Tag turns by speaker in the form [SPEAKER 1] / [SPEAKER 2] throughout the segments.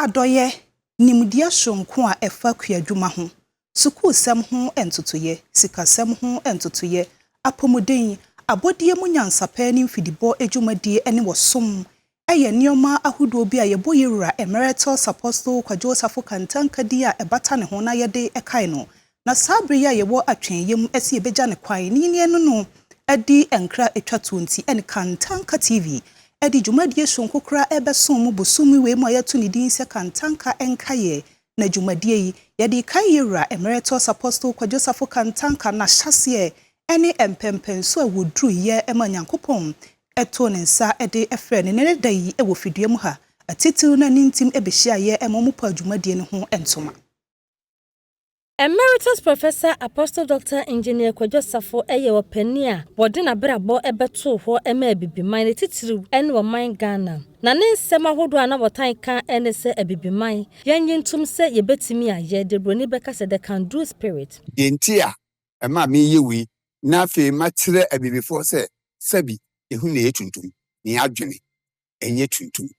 [SPEAKER 1] adoye nimdia shonko a efa kuadwuma ho suku sem ho entotoye sika sem ho entotoye apomuden abodie mu nyansapa ni mfidibo edwumadie ene wosom eye nioma ahodo bi a yebo yewura Emeritus Apostle Kwadwo Safo kantankadi a ebata ne ho na yede ekai no na sabre ya yebo atwenyem esi ebeja ne kwan ni enu no adi enkra etwato nti ene kantanka TV edi dwumadie shonkokra ebesom mu bosumi we mu ayeto ne din se kantanka enkaye na dwumadie yi yede kai yewura Emeritus Apostle Kwadwo Safo kantanka na hyase ene empempenso a wodru ye emanyankopon eto ne nsa ede efre ne ne dai e wo fidua mu ha atitiu na nintim ebehia ye emomu pa dwumadie ne ho entoma.
[SPEAKER 2] Emeritus Professor Apostle Dr. Engineer Kwadwo Safo eye wopani a wode na brabo ebeto ho ema abibiman titiriw ene wo man Ghana na ne nsem ahodo ana botan kan ene se abibiman yanyintum se yebetimi a ye de broni beka se de can do spirit
[SPEAKER 3] yenti a ema me yewi na afi matire abibifo se sabi ehu na etuntum ni adwene enye tuntum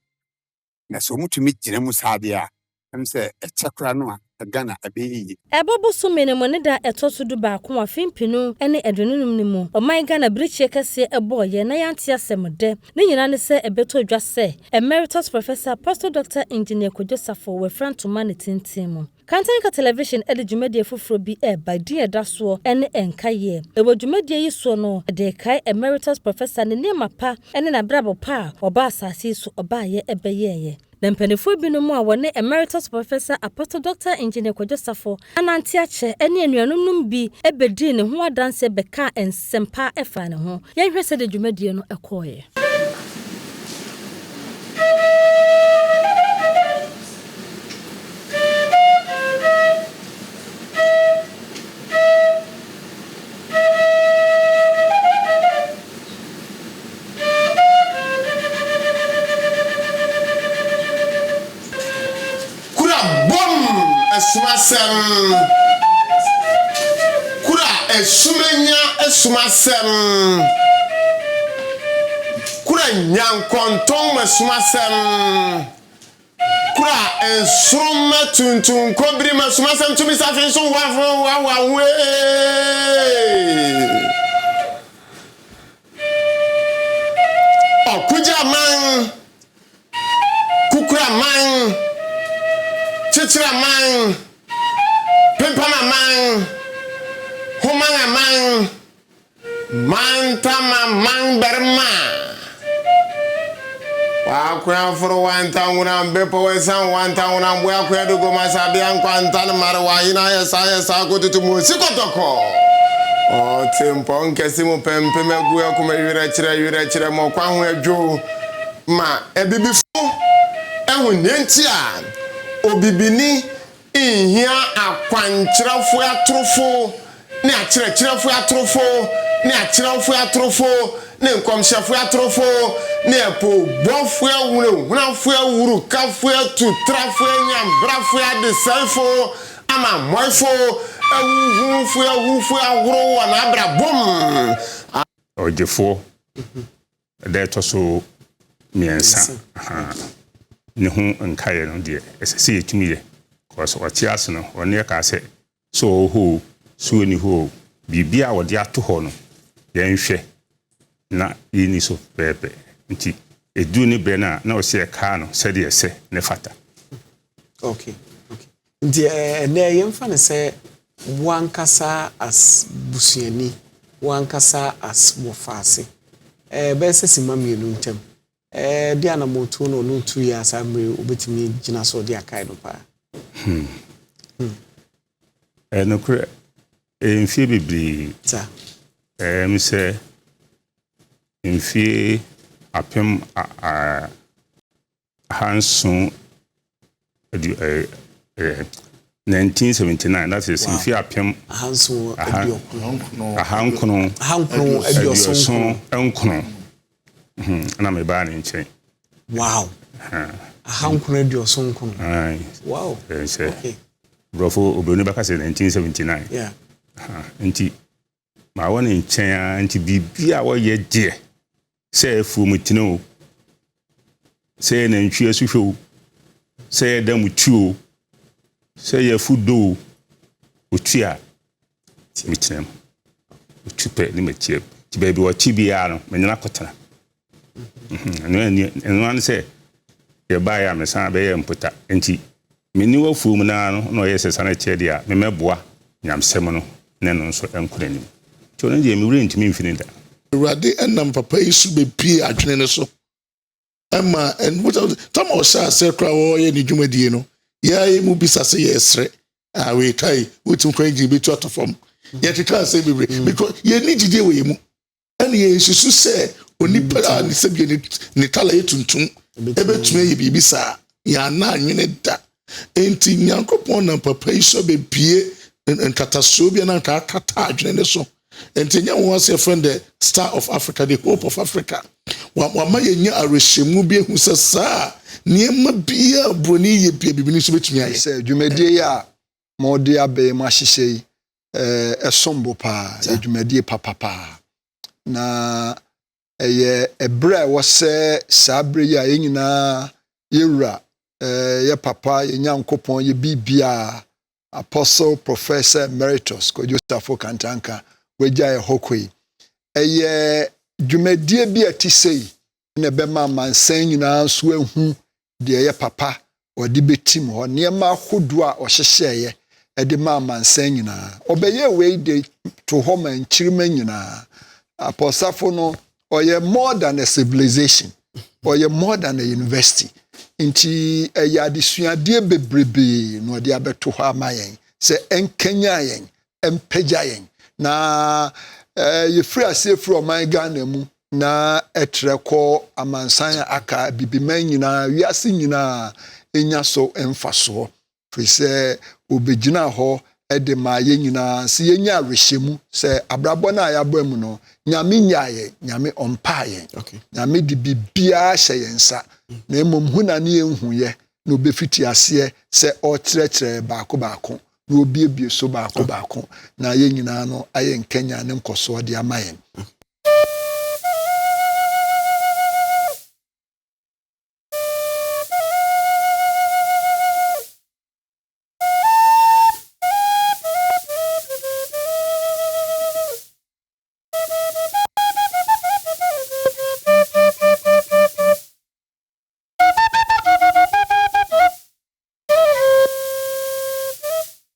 [SPEAKER 3] na so mutumi gire mu saabia em se echakra no a Ghana abeyi
[SPEAKER 2] ebobo so menemo ne da etoso du ba ko afimpinu ene edununum ne mu o man Ghana brichie kase eboye na yanti asemde ne nyina ne se ebeto dwa se Emeritus Professor Apostle Dr. Engineer Kwadwo Safo we frantuma ne tintim Kantanka television ede dwumadie foforo bi by die daso ene enkaye ebo dwumadie yi so no de kai Emeritus Professor ne nemapa ene na brabo pa oba asase so oba ye ebeyeye na mpanefo bi no mu a wone Emeritus Professor Apostle Dr. Engineer Kwadwo Safo anante ache ene anuanum bi ebedi ne ho adanse beka ensempa efa ne ho yenhwe se de dwumadie no ekoye
[SPEAKER 4] Esumasem kura esumenya esumasem kura nyankonton esumasem kura ensuruma tuntun kobri esumasem tumi safin so wa we okuja man kukura man Chitra man, Pimpama man, Humanga man, Mantama man berma. Wa kwa for 1,000 bepo wesan 1,000 bwa kwa dogo masabi an kwantana marwa ina ya ko tutumu sikotoko. O tempo nkesi mu pempe megu ya kuma yire chire mo kwa ho adwo ma ebibifo ehu nenti a obibini inhia akwankyerafo atrofo ne akyerɛkyerɛfo atrofo ne akyerɛfo atrofo ne nkomhyɛfo atrofo ne epo bɔfo awurahunafo awuru kafo atutrafo nyambrafo adesaifo ama moifo awuhufo awuro wana abrabom
[SPEAKER 5] ojefo da toso miensa ne ho nkaye no de esese yetumi ye koso otiase no one ka se so ho so ni ho bibia wode ato ho no yenhwe na yini so pepe nti edu ni be na o se ka no se de ese ne fata
[SPEAKER 6] okay nti na yemfa ne se wankasa as busuani wankasa as wofase be se simamienu ntem dia na moto no 2 years amre obetimi gina so dia kai no pa
[SPEAKER 5] no kre enfie bibli
[SPEAKER 6] ta
[SPEAKER 5] mi se enfie apem hanson 1979 that is enfie apem
[SPEAKER 6] hanson
[SPEAKER 5] hankono
[SPEAKER 6] adioson
[SPEAKER 5] enkono ana me ba ne nchen
[SPEAKER 6] wow hankono adioson kono wow
[SPEAKER 5] okay brofo obroni baka se 1979
[SPEAKER 6] yeah
[SPEAKER 5] nti ma wona nchen nti bibia wo ye de se fu mutino se na ntwe suhwe Say them tuo. Say ye food do. Utia. Mitnem. Utupe ni metie. Ti baby wa tibia no me nyina kotena. And one say ye buy am san be ye mputa. Enti meni wa fu mu na no ye sesa na che dia me meboa nyamsem no ne no so enkonanim. Ti ono je mi wure ntimi mfini da.
[SPEAKER 7] Rade enam papa isu be pie adwene ne so. Ama and what time o sha say kra wo ye ni dwumadie no. Ya ye mu bisa se ye sre. Ah we kai wetin kwanji be to atofom. Ye tika say bebre because ye ni jide we mu. And ye susu say onipa ni se bi ni tala yetuntum ebetuma ye bibi sa ya na anwene da. Enti nyankopon na papa isu be pie nkataso bi na nkata adwene ne so. Enti nya won say friend the star of Africa, the hope of Africa. Wa ma ye nya arehemu bi ehu se sa niema bia broni ye bia bibi ni so betumi aye.
[SPEAKER 8] Say dwumadie ya mode abe ma hyehyei esombo pa dwumadie papa na eye ebre wo se sabre ya enyina yewura ye papa ye nyankopon ye bibia Apostle Professor Emeritus Kwadwo Safo kantanka wagya ye hokoi eye dwumadie bi atisei na be ma mansan nyina so ehu de ye papa odi betim ho niema hodo a ohyehyeye ede ma mansan nyina obeye we de to home nchirima nyina Apostle no oye more than a civilization oye more than a university nti ya desuade bebrebe no de abeto ho amayen se enkanya yen empagya yen na ye free asefru o man Ghana mu na etreko amansan aka bibiman nyina wiase nyina enya so emfaso free se obegina ho ede ma ye nyina se yenya rehemu se abrabo na ayabo mu no nyame nyaye nyame ompaye nyame di bibia hyeyensa na emom huna ne enhuye na obefiti ase se o kyerɛkyerɛ baako baako na obiebie so baako baako na ye nyina no aye nkenya ne nkoso de amayen